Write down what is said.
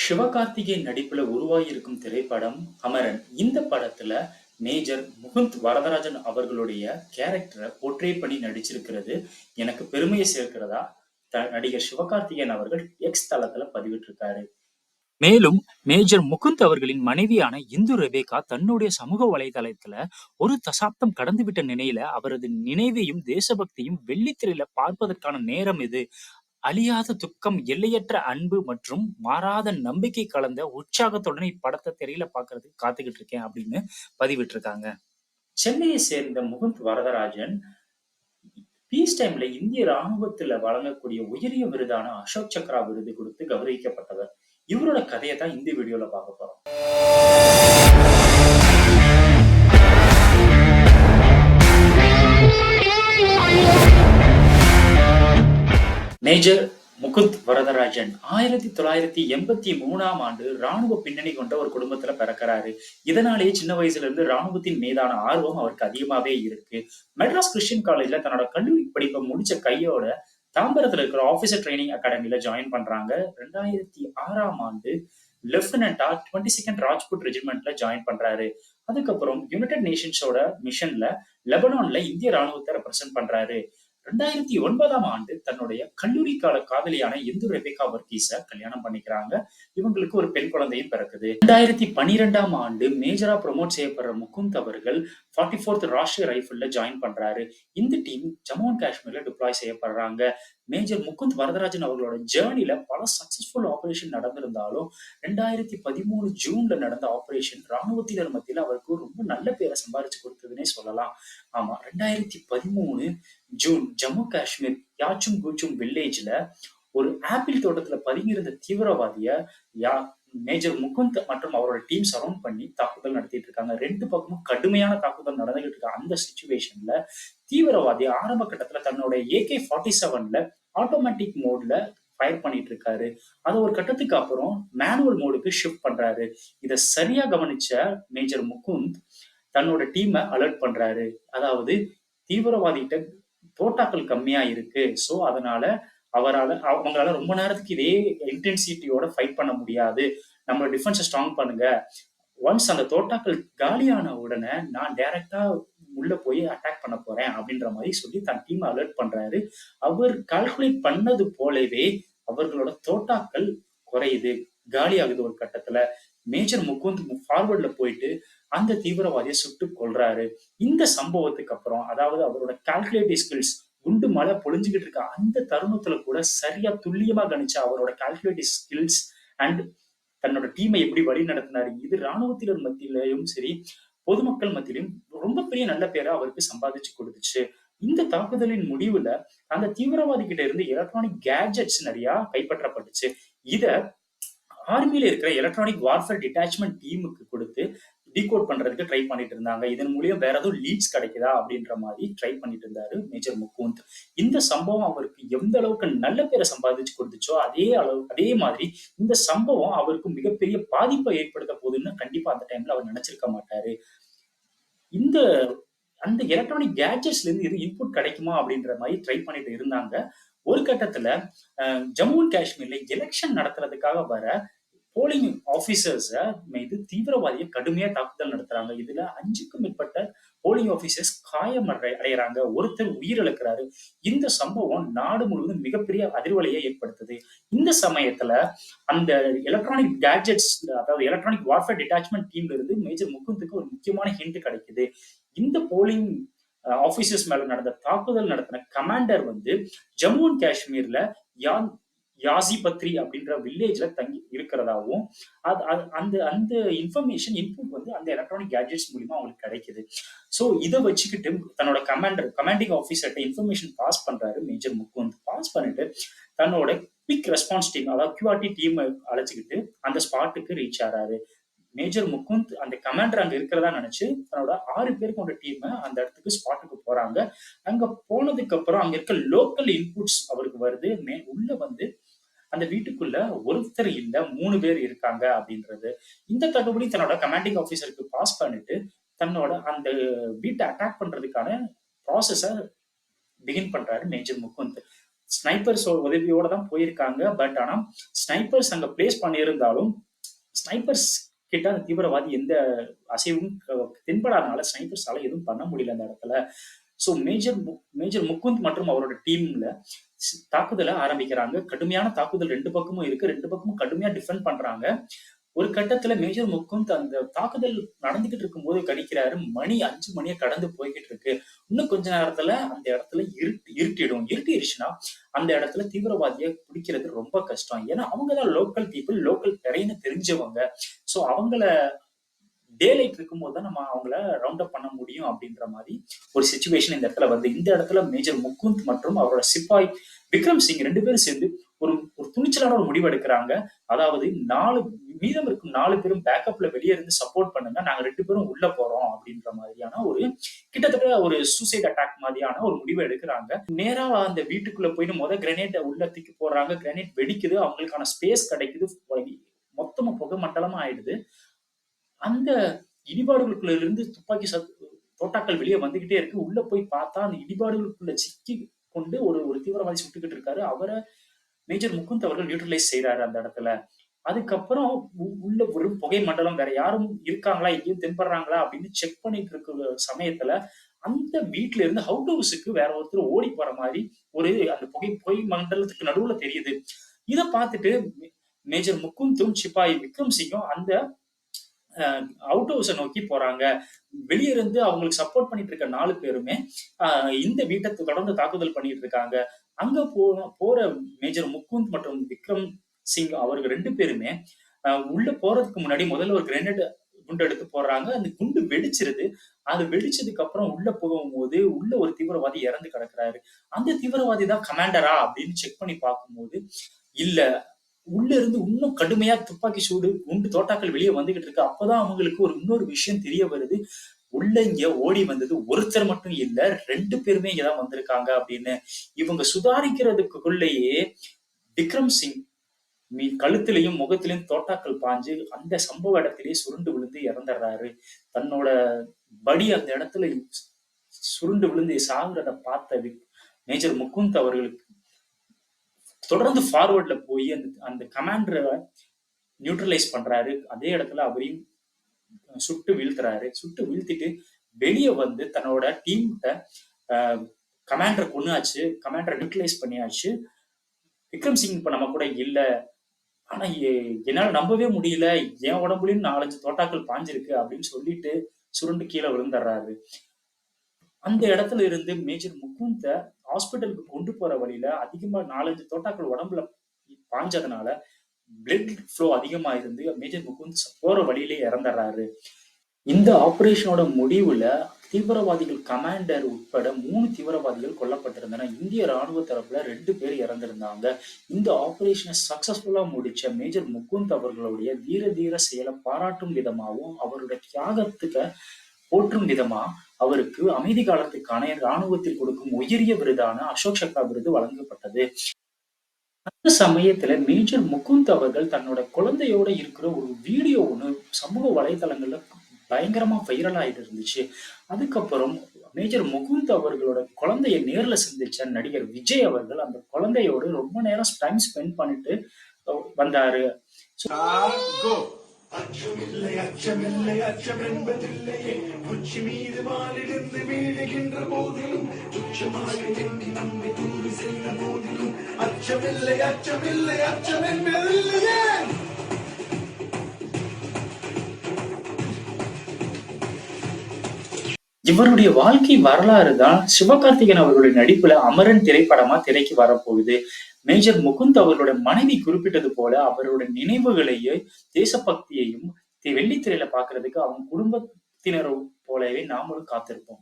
சிவகார்த்திகேயன் நடிப்புல உருவாகியிருக்கும் திரைப்படம் அமரன். இந்த படத்துல மேஜர் முகுந்த் வரதராஜன் அவர்களுடைய கேரக்டரை போர்ட்ரே பண்ணி நடிச்சிருக்கிறது எனக்கு பெருமையை சேர்க்கிறதா நடிகர் சிவகார்த்திகேயன் அவர்கள் எக்ஸ் தளத்துல பதிவிட்டிருக்காரு. மேலும் மேஜர் முகுந்த் அவர்களின் மனைவியான இந்து ரெபேகா தன்னுடைய சமூக வலைதளத்துல ஒரு தசாப்தம் கடந்துவிட்ட நிலையில அவரது நினைவையும் தேசபக்தியும் வெள்ளித்திரையில பார்ப்பதற்கான நேரம் இது. அழியாத துக்கம், எல்லையற்ற அன்பு மற்றும் மாறாத நம்பிக்கை கலந்த உற்சாகத்துடன் இப்படத்தை திரையில பார்க்கறதுக்கு காத்துக்கிட்டு இருக்கேன் அப்படின்னு பதிவிட்டிருக்காங்க. சென்னையை சேர்ந்த முகுந்த் வரதராஜன் பீஸ் டைம்ல இந்திய ராணுவத்துல வழங்கக்கூடிய உயரிய விருதான அசோக் சக்ரா விருது கொடுத்து கௌரவிக்கப்பட்டவர். இவரோட கதையை தான் இந்த வீடியோல பார்க்க போறோம். மேஜர் முகுந்த் வரதராஜன் 1983ஆம் ஆண்டு ராணுவ பின்னணி கொண்ட ஒரு குடும்பத்துல பிறக்கிறாரு. இதனாலேயே சின்ன வயசுல இருந்து ராணுவத்தின் மீதான ஆர்வம் அவருக்கு அதிகமாவே இருக்கு. மெட்ராஸ் கிறிஸ்டியன் காலேஜ்ல தன்னோட கல்லூரி படிப்பை முடிச்ச கையோட தாம்பரத்துல இருக்கிற ஆபீசர் ட்ரைனிங் அகாடமில ஜாயின் பண்றாங்க. 2006ஆம் ஆண்டு லெப்டினன்டா 22nd ராஜ்புட் ரெஜிமெண்ட்ல ஜாயின் பண்றாரு. அதுக்கப்புறம் யுனைடெட் நேஷன்ஸோட மிஷன்ல லெபனான்ல இந்திய ராணுவத்தை ரெப்ரசென்ட் பண்றாரு. 2009ஆம் ஆண்டு தன்னுடைய கல்லூரி கால காதலியான இந்து ரெபேகா வர்கீஸ கல்யாணம் பண்ணிக்கிறாங்க. இவங்களுக்கு ஒரு பெண் குழந்தையும் பிறக்குது. 2012ஆம் ஆண்டு மேஜரா ப்ரொமோட் செய்யப்படுற முகுந்த் அவர்கள் 44th ராஷ்டிரிய ரைபிள்ல ஜாயின் பண்றாரு. இந்த டீம் ஜம்மு அண்ட் காஷ்மீர்ல டிப்ளாய் செய்யப்படுறாங்க. மேஜர் முகுந்த் வரதராஜன் அவர்களோட ஜேர்னில பல சக்சஸ்ஃபுல் ஆபரேஷன் நடந்திருந்தாலும் 2013 ஜூன்ல நடந்த ஆபரேஷன் ராணுவத்தினர் மத்தியில அவருக்கு ரொம்ப நல்ல பேரை சம்பாதிச்சு கொடுத்ததுன்னே சொல்லலாம். ஆமா, 2013 ஜூன் ஜம்மு காஷ்மீர் யாச்சும் கூச்சும் வில்லேஜ்ல ஒரு ஆப்பிள் தோட்டத்துல பதுங்கியிருந்த தீவிரவாதிய மேஜர் முகுந்த் மற்றும் அவரோட டீம் சரவுண்ட் பண்ணி தாக்குதல் நடத்திட்டு இருக்காங்க. ரெண்டு பக்கமும் கடுமையான தாக்குதல் நடந்துகிட்டு இருக்க அந்த சிச்சுவேஷன்ல தீவிரவாதி ஆரம்ப கட்டத்துல தன்னோட AK-47ல ஆட்டோமேட்டிக் மோட்ல ஃபயர் பண்ணிட்டு இருக்காரு. அது ஒரு கட்டத்துக்கு அப்புறம் மேனுவல் மோடுக்கு ஷிஃப்ட் பண்றாரு. இத சரியா கவனிச்ச மேஜர் முகுந்த் தன்னோட டீமை அலர்ட் பண்றாரு. அதாவது தீவிரவாதிகிட்ட தோட்டாக்கள் கம்மியா இருக்கு. சோ அதனால அவங்களால ரொம்ப நேரத்துக்கு இதே இன்டென்சிட்டியோட ஃபைட் பண்ண முடியாது. நம்ம டிஃபென்ஸை ஸ்ட்ராங் பண்ணுங்க. ஒன்ஸ் அந்த தோட்டாக்கள் காலியான உடனே நான் டைரக்டா உள்ள போய் அட்டாக் பண்ண போறேன் அப்படின்ற மாதிரி சொல்லி தன் டீம் அலர்ட் பண்றாரு. அவர் கால்குலேட் பண்ணது போலவே அவர்களோட தோட்டாக்கள் குறையுது, காலி ஆகுது. ஒரு கட்டத்துல மேஜர் முகுந்த் ஃபார்வர்ட்ல போயிட்டு அந்த தீவிரவாதியை சுட்டு கொல்றாரு. இந்த சம்பவத்துக்கு அப்புறம், அதாவது அவரோட கால்குலேட்டிவ் ஸ்கில்ஸ் குண்டு மழை பொழிஞ்சுகிட்டு இருக்க அந்த தருணத்துல கூட சரியா துல்லியமா கணிச்ச அவரோட கால்குலேட்டிவ் ஸ்கில்ஸ் அண்ட் தன்னோட டீமை எப்படி வழி நடத்தினாரு, இது ராணுவத்தினர் மத்தியிலையும் சரி பொதுமக்கள் மத்தியிலும் ரொம்ப பெரிய நல்ல பேரை அவருக்கு சம்பாதிச்சு கொடுத்துச்சு. இந்த தாக்குதலின் முடிவுல அந்த தீவிரவாதி கிட்ட இருந்து எலக்ட்ரானிக் கேட்ஜெட்ஸ் நிறைய கைப்பற்றப்பட்டுச்சு. இத ஆர்மியில இருக்கிற எலக்ட்ரானிக் வார்ஃபேர் டிட்டாச்மெண்ட் டீமுக்கு கொடுத்து டீகோட் பண்றதுக்கு ட்ரை பண்ணிட்டு இருந்தாங்க. இதன் மூலியம் வேற ஏதோ லீட்ஸ் கிடைக்குதா அப்படின்ற மாதிரி ட்ரை பண்ணிட்டு இருந்தாரு மேஜர் முகுந்த். இந்த சம்பவம் அவருக்கு எந்த அளவுக்கு நல்ல பேரை சம்பாதிச்சு கொடுத்துச்சோ அதே மாதிரி இந்த சம்பவம் அவருக்கு மிகப்பெரிய பாதிப்பை ஏற்படுத்த போகுதுன்னு கண்டிப்பா அந்த டைம்ல அவர் நினைச்சிருக்க மாட்டாரு. இந்த அந்த எலக்ட்ரானிக் கேட்ஜெட்ஸ்ல இருந்து எது இன்புட் கிடைக்குமா அப்படின்ற மாதிரி ட்ரை பண்ணிட்டு இருந்தாங்க. ஒரு கட்டத்துல ஜம்மு அண்ட் காஷ்மீர்ல எலெக்ஷன் நடத்துறதுக்காக வர போலிங் ஆபீசர்ஸ் மீது தீவிரவாதியை கடுமையா தாக்குதல் நடத்துறாங்க. இதுல 5க்கும் மேற்பட்ட போலிங் ஆபீசர்ஸ் காயம் அடைகிறாங்க. ஒருத்தர் உயிரிழக்கிறாரு. இந்த சம்பவம் நாடு முழுவதும் மிகப்பெரிய அதிர்வலையை ஏற்படுத்துது. இந்த சமயத்துல அந்த எலக்ட்ரானிக் கேட்ஜெட்ஸ், அதாவது எலக்ட்ரானிக் வார்ஃபேர் டிட்டாச்மெண்ட் டீம்ல இருந்து மேஜர் முகுந்துக்கு ஒரு முக்கியமான ஹிண்ட் கிடைக்குது. இந்த போலிங் ஆபீசர்ஸ் மேல நடந்த தாக்குதல் நடத்தின கமாண்டர் வந்து ஜம்மு அண்ட் காஷ்மீர்ல யாசி பத்ரி அப்படின்ற வில்லேஜ்ல தங்கி இருக்கிறதாவும் அந்த அந்த இன்ஃபர்மேஷன் இன்புட் வந்து அந்த எலக்ட்ரானிக் கேட்ஜெட்ஸ் மூலியமா அவங்களுக்கு கிடைக்குது. சோ இதை வச்சுக்கிட்டு தன்னோட கமாண்டிங் ஆபீசர்கிட்ட இன்ஃபர்மேஷன் பாஸ் பண்றாரு மேஜர் முகுந்த். பாஸ் பண்ணிட்டு தன்னோட குவிக் ரெஸ்பான்ஸ் டீம், அதாவது QRT டீம் அழைச்சிக்கிட்டு அந்த ஸ்பாட்டுக்கு ரீச் ஆறாரு. மேஜர் முகுந்த் அந்த கமாண்டர் அங்க இருக்கிறதா நினைச்சு தன்னோட 6 பேர் கொண்ட டீம் அந்த இடத்துக்கு ஸ்பாட்டுக்கு போறாங்க. அங்க போனதுக்கு அப்புறம் அங்க இருக்க லோக்கல் இன்புட்ஸ் அவருக்கு வருது. உள்ள வந்து அந்த வீட்டுக்குள்ள ஒருத்தர் இல்ல, 3 பேர் இருக்காங்க அப்படின்றது. இந்த தகவலை தன்னோட கமாண்டிங் ஆபீசருக்கு பாஸ் பண்ணிட்டு தன்னோட அந்த வீட்டை அட்டாக் பண்றதுக்கான ப்ராசஸ பிகின் பண்றாரு மேஜர் முகுந்த். ஸ்னைப்பர்ஸ் உதவியோட தான் போயிருக்காங்க. பட் ஆனா ஸ்னைப்பர்ஸ் அங்க பிளேஸ் பண்ணியிருந்தாலும் ஸ்னைப்பர்ஸ் கிட்ட அந்த தீவிரவாதி எந்த அசைவும் தென்படாதனால ஸ்னைப்பர்ஸால எதுவும் பண்ண முடியல அந்த இடத்துல. ஸோ மேஜர் முகுந்த் மற்றும் அவரோட டீம்ல தாக்குதலை ஆரம்பிக்கிறாங்க. கடுமையான தாக்குதல் ரெண்டு பக்கமும் இருக்கு. ரெண்டு பக்கமும் கடுமையா டிஃபெண்ட் பண்றாங்க. ஒரு கட்டத்துல மேஜர் முகுந்த் அந்த தாக்குதல் நடந்துகிட்டு இருக்கும்போது கணிக்கிறாரு, மணி 5 மணியை கடந்து போய்கிட்டு இருக்கு. இன்னும் கொஞ்ச நேரத்துல அந்த இடத்துல இருட்டிடும். இருட்டிடுச்சுன்னா அந்த இடத்துல தீவிரவாதியை பிடிக்கிறது ரொம்ப கஷ்டம். ஏன்னா அவங்கதான் லோக்கல் பீப்புள், லோக்கல் டெரெயினை தெரிஞ்சவங்க. ஸோ அவங்கள டே லைட் இருக்கும்போது தான் நம்ம அவங்கள ரவுண்ட் அப் பண்ண முடியும் அப்படின்ற மாதிரி ஒரு சுச்சுவேஷன் இந்த இடத்துல வருது. இந்த இடத்துல மேஜர் முகுந்த் மற்றும் அவரோட சிப்பாய் விக்ரம் சிங் 2 பேரும் சேர்ந்து ஒரு ஒரு துணிச்சலான ஒரு முடிவு எடுக்கிறாங்க. அதாவது மீதம் இருக்கும் 4 பேரும் பேக்கப்ல வெளியே இருந்து சப்போர்ட் பண்ணுங்க. நாங்க 2 பேரும் உள்ள போறோம் அப்படின்ற மாதிரியான ஒரு கிட்டத்தட்ட ஒரு சூசைட் அட்டாக் மாதிரியான ஒரு முடிவை எடுக்கிறாங்க. நேரா அந்த வீட்டுக்குள்ள போயிட்டு கிரனேட் உள்ள தூக்கி போடுறாங்க. கிரனேட் வெடிக்குது. அவங்களுக்கான ஸ்பேஸ் கிடைக்குது. மொத்தமா புகை மண்டலமா ஆயிடுது. அந்த இடிபாடுகளுக்குள்ள இருந்து தோட்டாக்கள் வெளியே வந்துகிட்டே இருக்கு. உள்ள போய் பார்த்தா அந்த இடிபாடுகளுக்குள்ள சிக்கி கொண்டு ஒரு தீவிரவாதி சுட்டுக்கிட்டு இருக்காரு. அவரை மேஜர் முகுந்த் அவர்கள் நியூட்ரலைஸ் செய்யறாரு அந்த இடத்துல. அதுக்கப்புறம் உள்ள ஒரு புகை மண்டலம், வேற யாரும் இருக்காங்களா, எங்கேயும் தென்படுறாங்களா அப்படின்னு செக் பண்ணிட்டு இருக்கிற சமயத்துல அந்த வீட்டுல இருந்து அவுட் ஹவுஸுக்கு வேற ஒருத்தர் ஓடி போற மாதிரி அந்த புகை மண்டலத்துக்கு நடுவுல தெரியுது. இதை பார்த்துட்டு மேஜர் முகுந்தும் சிப்பாய் விக்ரம் சிங்கும் அந்த அவுட் ஹவுஸை நோக்கி போறாங்க. வெளியே இருந்து அவங்களுக்கு சப்போர்ட் பண்ணிட்டு இருக்க 4 பேருமே இந்த வீட்டை தொடர்ந்து தாக்குதல் பண்ணிட்டு இருக்காங்க. அங்க போற மேஜர் முகுந்த் மற்றும் விக்ரம் சிங் அவர்கள் 2 பேருமே உள்ள போறதுக்கு முன்னாடி முதல்ல ஒரு கிரேனேட் குண்டு எடுத்து போடுறாங்க. அந்த குண்டு வெடிச்சிருது. அது வெடிச்சதுக்கு அப்புறம் உள்ள போகும்போது உள்ள ஒரு தீவிரவாதி இறந்து கிடக்குறாரு. அந்த தீவிரவாதி தான் கமாண்டரா அப்படின்னு செக் பண்ணி பார்க்கும்போது இல்ல, உள்ள இருந்து இன்னும் கடுமையா துப்பாக்கி சூடு குண்டு தோட்டாக்கள் வெளியே வந்துகிட்டு இருக்கு. அப்பதான் அவங்களுக்கு இன்னொரு விஷயம் தெரிய வருது. உள்ள இங்க ஓடி வந்தது ஒருத்தர் மட்டும் இல்ல, 2 பேருமே இங்கதான் வந்திருக்காங்க அப்படின்னு. இவங்க சுதாரிக்கிறதுக்குள்ளேயே விக்ரம் சிங் கழுத்திலையும் முகத்திலையும் தோட்டாக்கள் பாஞ்சு அந்த சம்பவ இடத்திலேயே சுருண்டு விழுந்து இறந்துடுறாரு. தன்னோட படி அந்த இடத்துல சுருண்டு விழுந்து சாகுறத பார்த்த மேஜர் முகுந்த் அவர்களுக்கு தொடர்ந்து ஃபார்வர்ட்ல போய் அந்த கமாண்டரை நியூட்ரலைஸ் பண்றாரு. அதே இடத்துல அவரையும் சுட்டு வீழ்த்துறாரு. சுட்டு வீழ்த்திட்டு வெளியே வந்து தன்னோட டீம்கிட்ட கமாண்டர் கொன்னாச்சு, கமாண்டரை நியூட்ரலைஸ் பண்ணியாச்சு, விக்ரம் சிங் இப்ப நம்ம கூட இல்ல, ஆனா என்னால நம்பவே முடியல, என் உடம்புலயும் 4-5 தோட்டாக்கள் பாஞ்சிருக்கு அப்படின்னு சொல்லிட்டு சுருண்டு கீழே விழுந்துடுறாரு. அந்த இடத்துல இருந்து மேஜர் முகுந்த ஹாஸ்பிட்டலுக்கு கொண்டு போற வழியில அதிகமா 4-5 தோட்டாக்கள் உடம்புல பாஞ்சதுனால பிளட் ஃப்ளோ அதிகமா இருந்து மேஜர் முகுந்த் போற வழியிலே இறந்துடுறாரு. இந்த ஆபரேஷனோட முடிவுல தீவிரவாதிகள் கமாண்டர் உட்பட 3 தீவிரவாதிகள் கொல்லப்பட்டிருந்தன. இந்திய ராணுவ தரப்புல 2 பேர் இறந்திருந்தாங்க. இந்த ஆபரேஷனை சக்சஸ்ஃபுல்லா முடிச்ச மேஜர் முகுந்த் அவர்களுடைய தீர செயலை பாராட்டும் விதமாகவும் அவருடைய தியாகத்துக்கு போற்றும் விதமா அவருக்கு அமைதி காலத்துக்கான ராணுவத்தில் கொடுக்கும் உயரிய விருதான அசோக் சக்ரா விருது வழங்கப்பட்டது. அந்த சமயத்துல மேஜர் முகுந்த் அவர்கள் தன்னோட குழந்தையோட இருக்கிற ஒரு வீடியோ ஒண்ணு சமூக வலைதளங்கள்ல பயங்கரமா வைரல் ஆயிட்டு இருந்துச்சு. அதுக்கப்புறம் மேஜர் முகுந்த் அவர்களோட குழந்தைய நேர்ல சந்திச்ச நடிகர் விஜய் அவர்கள் அந்த குழந்தையோடு ரொம்ப நேரம் டைம் ஸ்பெண்ட் பண்ணிட்டு வந்தாரு. அச்சமில்லை அச்சமில்லை அச்சம் என்பதில்லையே, உச்சி மீது மாலிருந்து வீழுகின்ற போதிலும் துச்சமாக எண்ணி நம்மை தூவி சென்ற போதிலும் அச்சமில்லை அச்சமில்லை அச்சம் என்பதில்லையே. இவருடைய வாழ்க்கை வரலாறு தான் சிவகார்த்திகேயன் அவர்களுடைய நடிப்புல அமரன் திரைப்படமா திரைக்கு வரப்போகுது. மேஜர் முகுந்த் அவர்களுடைய மனைவி குறிப்பிட்டது போல அவருடைய நினைவுகளையும் தேசபக்தியையும் வெள்ளித்திரையில பாக்குறதுக்கு அவங்க குடும்பத்தினர் போலவே நாமளும் காத்திருப்போம்.